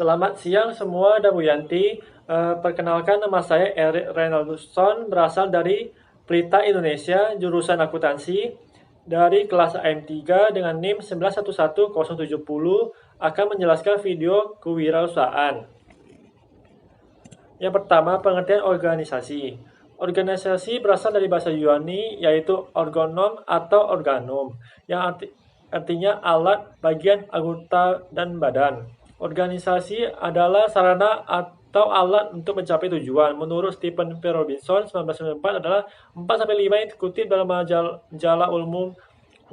Selamat siang semua dan Bu Yanti. Perkenalkan nama saya Erik Reynoldsson, berasal dari Pelita Indonesia, jurusan akuntansi dari kelas AM3 dengan NIM 1911070 akan menjelaskan video kewirausahaan. Yang pertama, pengertian organisasi. Organisasi berasal dari bahasa Yunani yaitu organon atau organum, yang artinya alat, bagian, anggota, dan badan. Organisasi adalah sarana atau alat untuk mencapai tujuan. Menurut Stephen P. Robinson 1994 adalah 4-5 yang dikutip dalam majalah Umum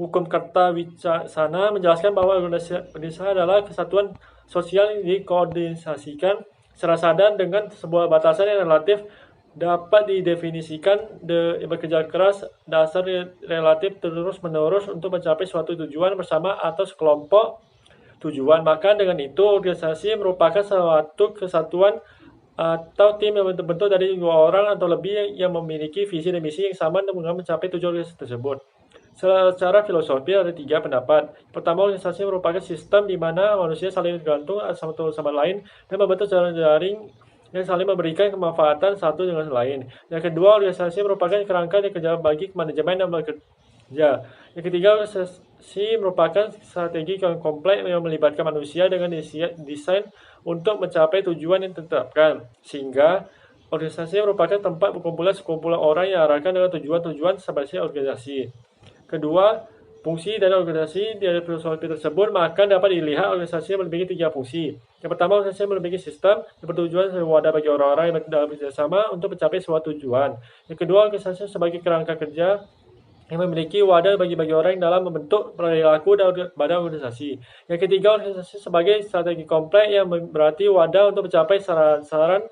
Hukum Kerta Wicana menjelaskan bahwa organisasi adalah kesatuan sosial yang dikoordinasikan secara sadar dengan sebuah batasan yang relatif dapat didefinisikan bekerja keras dasar relatif terus-menerus untuk mencapai suatu tujuan bersama atau sekelompok tujuan. Maka dengan itu, organisasi merupakan suatu kesatuan atau tim yang terbentuk dari 2 orang atau lebih yang memiliki visi dan misi yang sama untuk mencapai tujuan tersebut. Secara filosofi ada 3 pendapat. Pertama, organisasi merupakan sistem di mana manusia saling bergantung satu sama lain dan membentuk jaring yang saling memberikan kemanfaatan satu dengan lain. Yang kedua, organisasi merupakan kerangka yang kerja bagi manajemen dan bekerja. Yang ketiga, organisasi merupakan strategi yang kompleks yang melibatkan manusia dengan desain untuk mencapai tujuan yang ditetapkan. Sehingga organisasi merupakan tempat berkumpulan sekumpulan orang yang arahkan dengan tujuan-tujuan sebagai organisasi. Kedua, fungsi dari organisasi dari filosofi tersebut maka dapat dilihat organisasi memiliki 3 fungsi. Yang pertama, organisasi memiliki sistem yang bertujuan sebagai wadah bagi orang-orang yang dalam bekerjasama untuk mencapai suatu tujuan. Yang kedua, organisasi sebagai kerangka kerja yang memiliki wadah bagi orang yang dalam membentuk perilaku badan organisasi. Yang ketiga, organisasi sebagai strategi kompleks yang berarti wadah untuk mencapai saran-saran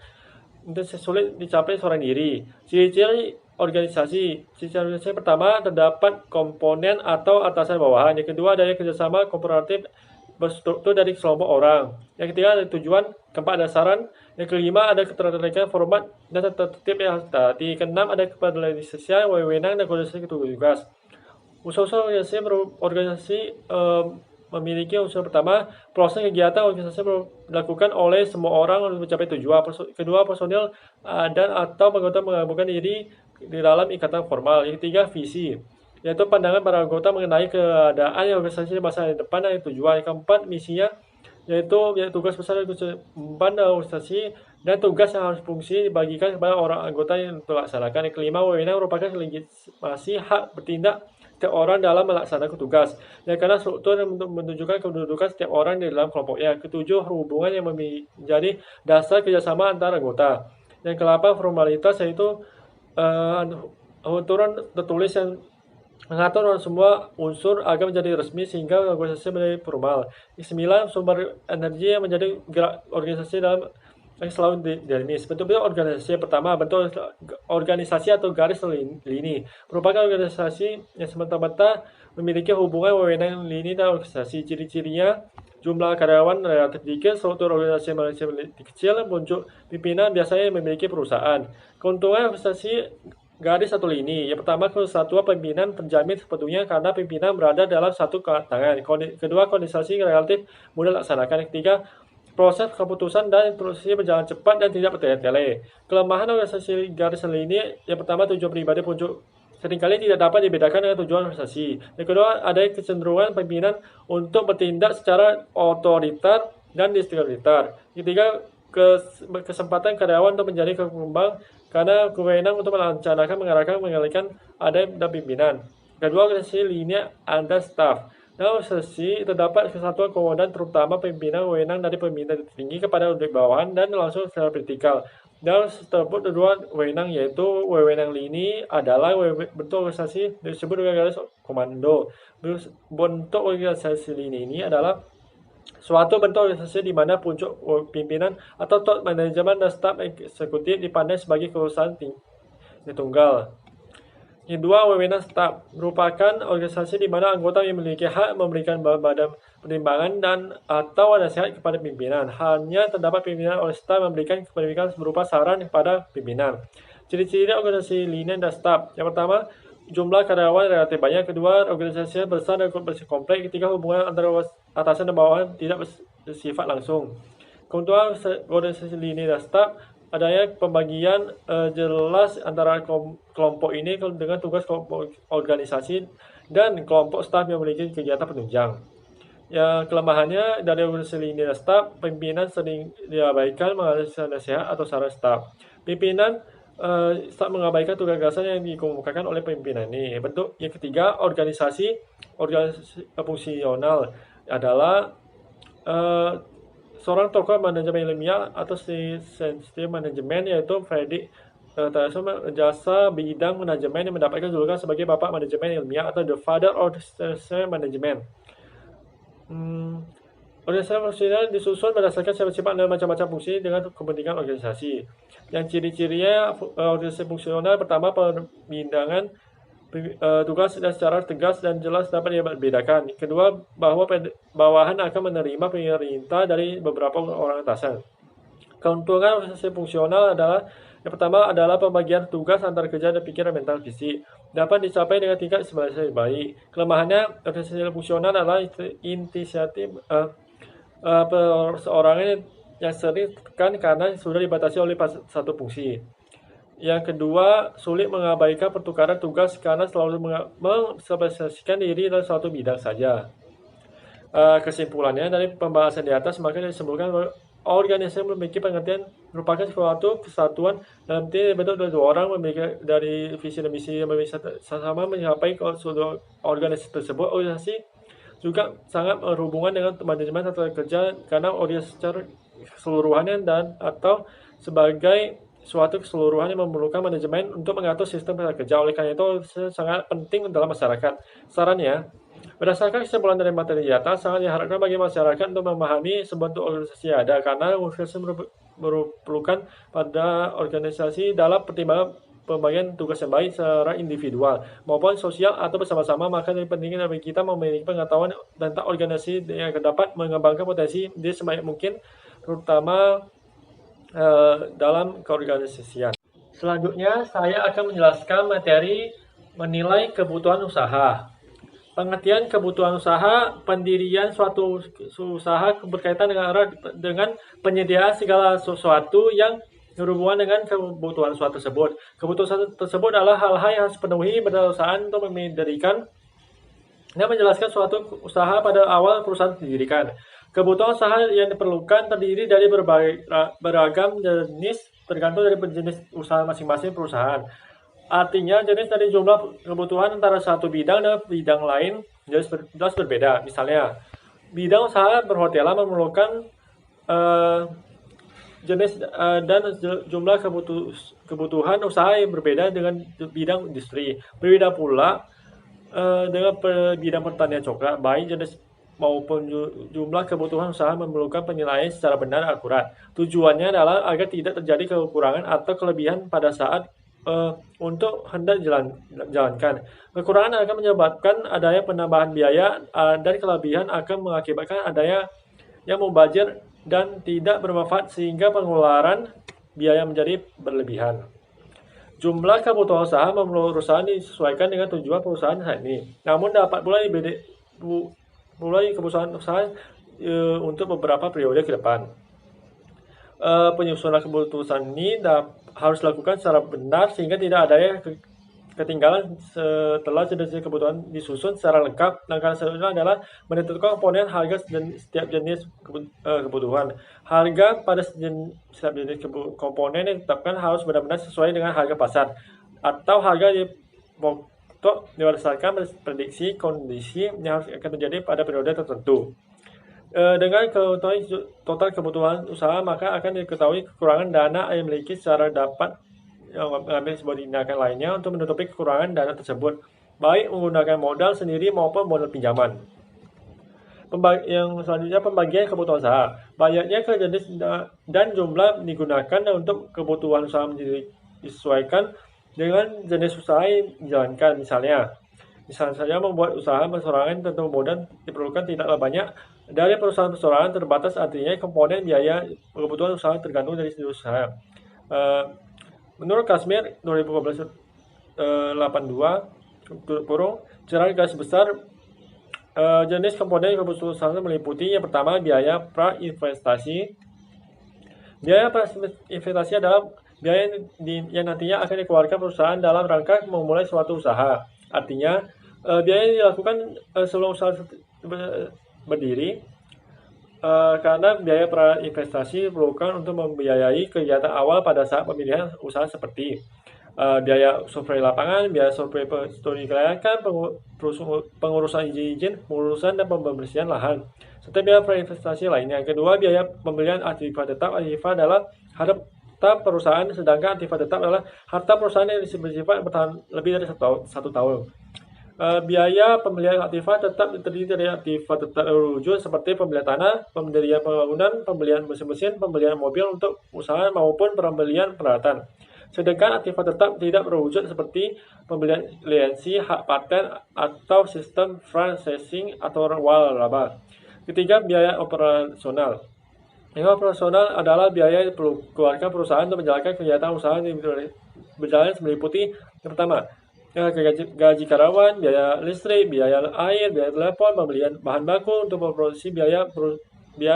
untuk sulit dicapai seorang diri. Ciri-ciri organisasi. Ciri organisasi pertama, terdapat komponen atau atasan bawahan. Yang kedua, adanya kerjasama kooperatif berstruktur dari kelompok orang. Yang ketiga, ada tujuan. Keempat, ada saran. Yang kelima, ada ketertarikan format dan tertib yang harus ditaati. Keenam, ada kepedulian sosial, wewenang, dan koordinasi tugas. Unsur-unsur organisasi memiliki unsur pertama, proses kegiatan organisasi dilakukan oleh semua orang untuk mencapai tujuan. Kedua, personil dan atau anggota menggabungkan diri di dalam ikatan formal. Yang ketiga, visi, yaitu pandangan para anggota mengenai keadaan organisasi di masa depan dan tujuan. Yang keempat, misinya, yaitu tugas besar organisasi dan tugas yang harus fungsi dibagikan kepada orang anggota yang dilaksanakan. Yang kelima, wewenang merupakan legitimasi hak bertindak setiap orang dalam melaksanakan tugas, dan karena struktur yang menunjukkan kedudukan setiap orang di dalam kelompoknya. Ketujuh, hubungan yang menjadi dasar kerjasama antara anggota. Yang kedelapan, formalitas, yaitu aturan tertulis yang mengatur semua unsur agar menjadi resmi sehingga organisasi menjadi formal. Yang sembilan, sumber energi yang menjadi gerak organisasi dalam yang selalu dinamis. Bentuk-bentuk organisasi. Pertama, bentuk organisasi atau garis lini merupakan organisasi yang semata-mata memiliki hubungan wewenang lini dan organisasi. Ciri-cirinya, jumlah karyawan relatif sedikit, struktur organisasi yang kecil, muncul pimpinan biasanya memiliki perusahaan. Keuntungan organisasi garis atau lini. Yang pertama, kesatuan pimpinan terjamin sebetulnya karena pimpinan berada dalam satu tangan. Kedua, organisasi relatif mudah dilaksanakan. Yang ketiga, proses keputusan dan instruksi berjalan cepat dan tidak bertele-tele. Kelemahan organisasi garis lini, yang pertama, tujuan pribadi muncul seringkali tidak dapat dibedakan dengan tujuan organisasi. Yang kedua, ada kecenderungan pimpinan untuk bertindak secara otoriter dan diskriminator. Yang ketiga, kesempatan karyawan untuk menjadi berkembang karena kewenangan untuk merencanakan, mengarahkan, mengendalikan ada dan pimpinan. Kedua, organisasi lini ada staff. Dalam organisasi terdapat kesatuan komandan terutama pimpinan wewenang dari pimpinan tertinggi kepada unit bawahan dan langsung secara vertikal. Dalam tersebut kedua wewenang, yaitu wewenang lini adalah bentuk organisasi disebut dengan garis komando. Bentuk organisasi lini ini adalah suatu bentuk organisasi di mana puncak pimpinan atau top manajemen dan staf eksekutif dipandang sebagai kekuasaan tunggal. Yang dua, wewenang staf merupakan organisasi di mana anggota yang memiliki hak memberikan badan pertimbangan dan atau nasihat kepada pimpinan. Hanya terdapat pimpinan oleh staf memberikan kepentingan berupa saran kepada pimpinan. Ciri-ciri organisasi lini dan staf. Yang pertama, jumlah karyawan relatif banyak. Kedua, organisasi besar dan bersih kompleks. Ketiga, hubungan antara atasan dan bawahan tidak bersifat langsung. Keuntungan organisasi linear staff adanya pembagian jelas antara kelompok ini dengan tugas kelompok organisasi dan kelompok staf yang memiliki kegiatan penunjang. Ya, kelemahannya dari organisasi linear staff, pimpinan sering diabaikan mengasih nasihat atau saran staf. Pimpinan staf mengabaikan tugas gagasan yang dikemukakan oleh pimpinan ini. Bentuk yang ketiga, organisasi fungsional adalah seorang tokoh manajemen ilmiah atau sistem manajemen, yaitu Fredrik jasa bidang manajemen yang mendapatkan julukan sebagai Bapak Manajemen Ilmiah atau The Father of System Management. Organisasi fungsional disusun berdasarkan sifat-sifat dan macam-macam fungsi dengan kepentingan organisasi. Yang ciri-cirinya organisasi fungsional, pertama, perbindangan tugas dan secara tegas dan jelas dapat dibedakan. Kedua, bahwa bawahan akan menerima perintah dari beberapa orang atasan. Keuntungan organisasi fungsional adalah yang pertama adalah pembagian tugas antara kerja dan pikiran, mental, fisik dapat dicapai dengan tingkat simulasi baik. Kelemahannya organisasi fungsional adalah inisiatif perseorangan yang sering tekan karena sudah dibatasi oleh satu fungsi. Yang kedua, sulit mengabaikan pertukaran tugas karena selalu mengspesialisasikan diri dalam suatu bidang saja. Kesimpulannya dari pembahasan di atas, maka disebutkan bahwa organisasi yang memiliki pengertian merupakan suatu kesatuan dalam bentuk dari dua orang memiliki dari visi dan misi yang sama mencapai suatu organisasi tersebut. Organisasi juga sangat berhubungan dengan manajemen atau kerja karena organisasi secara keseluruhannya dan atau sebagai suatu keseluruhan yang memerlukan manajemen untuk mengatur sistem kerja. Oleh karena itu sangat penting dalam masyarakat. Sarannya, berdasarkan kesimpulan dari materi di atas, sangat diharapkan bagi masyarakat untuk memahami sebentuk organisasi yang ada, karena organisasi memerlukan pada organisasi dalam pertimbangan pembagian tugas yang baik secara individual maupun sosial atau bersama-sama. Maka dari pentingnya bagi kita memiliki pengetahuan tentang organisasi yang dapat mengembangkan potensi dia sebanyak mungkin, terutama dalam keorganisasian. Selanjutnya, saya akan menjelaskan materi menilai kebutuhan usaha. Pengertian kebutuhan usaha, pendirian suatu usaha berkaitan dengan penyediaan segala sesuatu yang berhubungan dengan kebutuhan usaha tersebut. Kebutuhan tersebut adalah hal-hal yang harus dipenuhi perusahaan untuk mendirikan dan menjelaskan suatu usaha pada awal perusahaan didirikan. Kebutuhan usaha yang diperlukan terdiri dari beragam jenis tergantung dari jenis usaha masing-masing perusahaan. Artinya jenis dari jumlah kebutuhan antara satu bidang dan bidang lain jelas berbeda. Misalnya, bidang usaha perhotelan memerlukan jenis dan jumlah kebutuhan usaha yang berbeda dengan bidang industri. Berbeda pula dengan bidang pertanian coklat, baik jenis maupun jumlah kebutuhan usaha memerlukan penilaian secara benar dan akurat. Tujuannya adalah agar tidak terjadi kekurangan atau kelebihan pada saat untuk hendak dijalankan. Kekurangan akan menyebabkan adanya penambahan biaya dan kelebihan akan mengakibatkan adanya yang mubazir dan tidak bermanfaat sehingga pengeluaran biaya menjadi berlebihan. Jumlah kebutuhan usaha menurut perusahaan disesuaikan dengan tujuan perusahaan saat ini. Namun dapat mulai kebutuhan usaha untuk beberapa periode ke depan. Penyusunan keputusan ini harus dilakukan secara benar sehingga tidak ada ketinggalan setelah jenis kebutuhan disusun secara lengkap. Langkah selanjutnya adalah menentukan komponen harga dan setiap jenis kebutuhan. Harga pada setiap jenis komponen yang ditetapkan harus benar-benar sesuai dengan harga pasar atau harga di pokok berdasarkan prediksi kondisi yang akan terjadi pada periode tertentu. Dengan total kebutuhan usaha, maka akan diketahui kekurangan dana yang dimiliki secara dapat mengambil sebuah tindakan lainnya untuk menutupi kekurangan dana tersebut, baik menggunakan modal sendiri maupun modal pinjaman. Yang selanjutnya, pembagian kebutuhan usaha. Banyaknya jenis dan jumlah digunakan untuk kebutuhan usaha disesuaikan dengan jenis usaha yang dijalankan. Misalnya saja membuat usaha perseorangan tentu modal diperlukan tidaklah banyak. Dari perusahaan perseorangan terbatas, artinya komponen biaya kebutuhan usaha tergantung dari jenis usaha. Menurut Kashmir 2012-82 cerah garis besar, jenis komponen kebutuhan usaha meliputi yang pertama biaya pra-investasi, Biaya investasi adalah biaya yang nantinya akan dikeluarkan perusahaan dalam rangka memulai suatu usaha. Artinya, biaya yang dilakukan sebelum usaha berdiri, karena biaya investasi diperlukan untuk membiayai kegiatan awal pada saat pemilihan usaha seperti biaya survei lapangan, biaya survei studi kelayakan, pengurusan izin, pengurusan dan pembersihan lahan, serta biaya investasi lainnya. Kedua, biaya pembelian aktiva tetap. Aktiva adalah harta perusahaan, sedangkan aktiva tetap adalah harta perusahaan yang bersifat bertahan lebih dari satu tahun. Biaya pembelian aktiva tetap terdiri dari aktiva tetap rujuk seperti pembelian tanah, pembelian bangunan, pembelian mesin-mesin, pembelian mobil untuk usaha maupun pembelian peralatan. Sedangkan aktiva tetap tidak berwujud seperti pembelian lisensi, hak paten, atau sistem franchising atau waralaba. Ketiga, biaya operasional. Biaya operasional adalah biaya yang perlu keluarkan perusahaan untuk menjalankan kegiatan usaha yang berjalan meliputi yang pertama, gaji karyawan, biaya listrik, biaya air, biaya telepon, pembelian bahan baku untuk memproduksi, biaya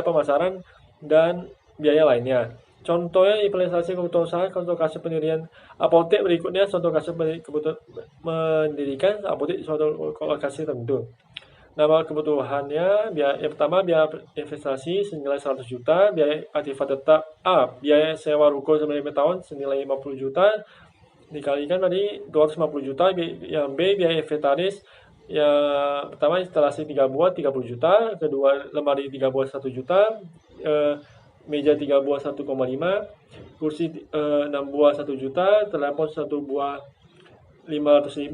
pemasaran, dan biaya lainnya. Contohnya implementasi kebutuhan usaha, contoh kasus pendirian apotek berikutnya, contoh kasus kebutuhan mendirikan apotek di suatu lokasi tertentu. Nama kebutuhannya, yang pertama biaya investasi senilai 100 juta, biaya aktiva tetap A, biaya sewa ruko selama 5 tahun senilai 50 juta, dikalikan tadi 250 juta, yang B biaya inventaris, yang pertama instalasi 3 buah 30 juta, kedua lemari 3 buah 1 juta, meja 3 buah 1,5, kursi 6 buah 1 juta, telepon 1 buah 500.000,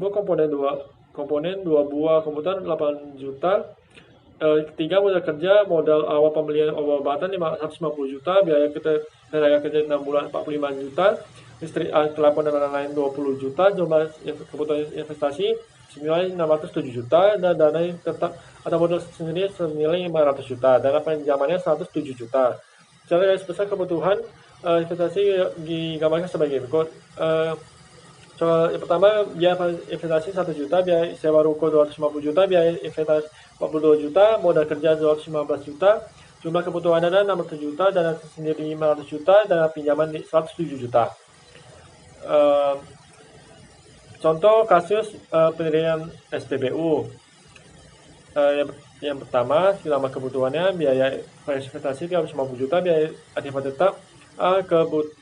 komponen 2 buah komputer 8 juta. Ketiga, modal kerja, modal awal pembelian obat-obatan 150 juta, biaya tenaga kerja 6 bulan 45 juta, listrik, telepon dan lain-lain 20 juta, jumlah kebutuhan investasi senilai 607 juta, dan dana tetap atau modal sendiri senilai 500 juta, dana pinjamannya 107 juta. Secara garis besar kebutuhan investasi digambarkan sebagai berikut. Yang pertama, biaya investasi 1 juta, biaya sewa ruko 250 juta, biaya investasi 42 juta, modal kerja 215 juta, jumlah kebutuhan dana 600 juta, dana sendiri 500 juta, dana pinjaman 107 juta. Contoh kasus pendirian SPBU. Yang pertama, selama kebutuhannya biaya investasi 350 juta, biaya aktiva tetap,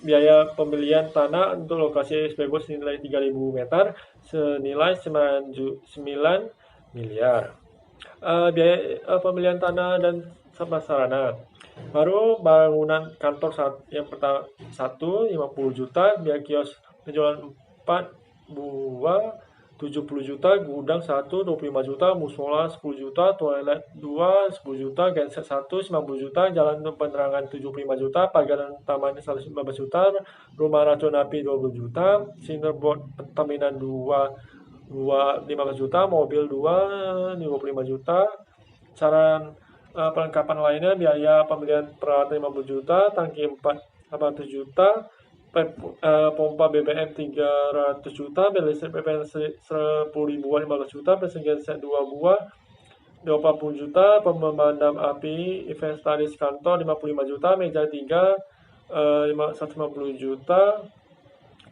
biaya pembelian tanah untuk lokasi SPBU senilai 3.000 meter senilai 9 miliar. Biaya pembelian tanah dan sarana. Baru bangunan kantor yang pertama 50 juta, biaya kios penjualan 4 buah 70 juta, gudang 1 25 juta, musola 10 juta, toilet 2 10 juta, genset 1 90 juta, jalan penerangan 75 juta, pagar taman 115 juta, rumah racun api 20 juta, sinterboard Pertamina 15 juta, mobil 2 25 juta, saran perlengkapan lainnya, biaya pembelian peralatan 50 juta, tangki 4 800 juta, pompa BBM 300 juta, bel listrik PPN 10 ribuan 15 juta, persegi set 2 buah 20 juta, pemadam api inventaris kantor 55 juta, meja 3 150 juta,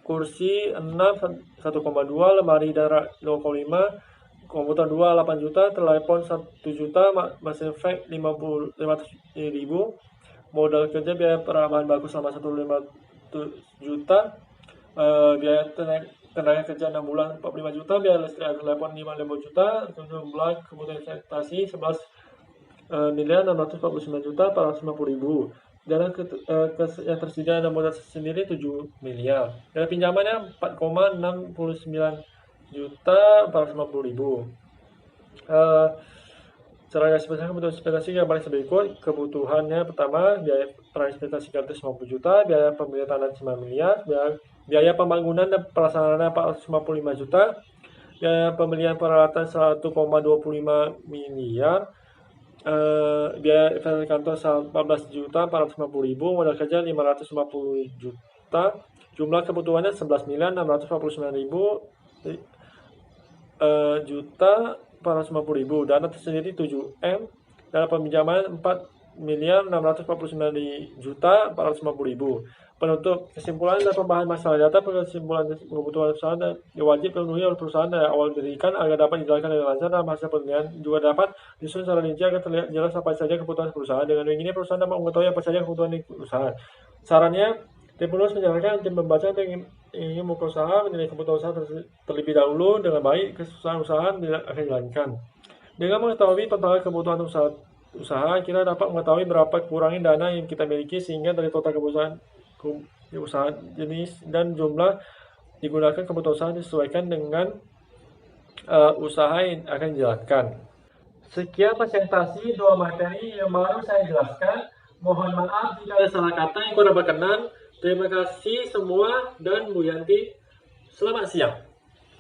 kursi 6 1,2, lemari darat 0,5, komputer 2 8 juta, telepon 1 juta, mesin fax 500.000, modal kerja biaya perambahan baku selama 1,5 juta, biaya tenaga kerja 6 bulan 45 juta, biaya listrik air telepon 55 juta, jumlah kebutuhan investasi 11 miliar 649 juta 450.000, dana yang tersedia dan modal sendiri 7 miliar, dana pinjamannya 4,69 juta 450.000. Secara garis besar kebutuhan investasi yang paling berikut. Kebutuhannya pertama, biaya investasi 350 juta, biaya pembelian tanah 9 miliar, biaya pembangunan dan prasarana 455 juta, biaya pembelian peralatan 1,25 miliar, biaya investasi kantor 14 juta 450.000, modal kerja 550 juta, jumlah kebutuhannya 11 miliar 649.000 juta 450.000, dana tersendiri 7 M, dana peminjaman 4 4.649.450.000. Penutup, kesimpulan dan pembahasan masalah data, kesimpulan kebutuhan perusahaan dan wajib dipenuhi oleh perusahaan dari awal didirikan agar dapat dijalankan dengan lancar dalam hasil penilaian juga dapat disusun secara rinci agar terlihat jelas apa saja kebutuhan perusahaan. Dengan begini perusahaan dapat mengetahui apa saja kebutuhan di perusahaan. Sarannya, tim penulis menyarankan tim membaca yang ingin membuka usaha menilai kebutuhan usaha terlebih dahulu dengan baik kesusahan usaha akan dijalankan. Dengan mengetahui total kebutuhan usaha kita dapat mengetahui berapa kurangnya dana yang kita miliki sehingga dari total kebutuhan usaha jenis dan jumlah digunakan kebutuhan usaha disesuaikan dengan usaha yang akan dijalankan. Sekian presentasi 2 materi yang baru saya jelaskan. Mohon maaf jika ada salah kata yang kurang berkenan. Terima kasih semua dan Bu Yanti. Selamat siang.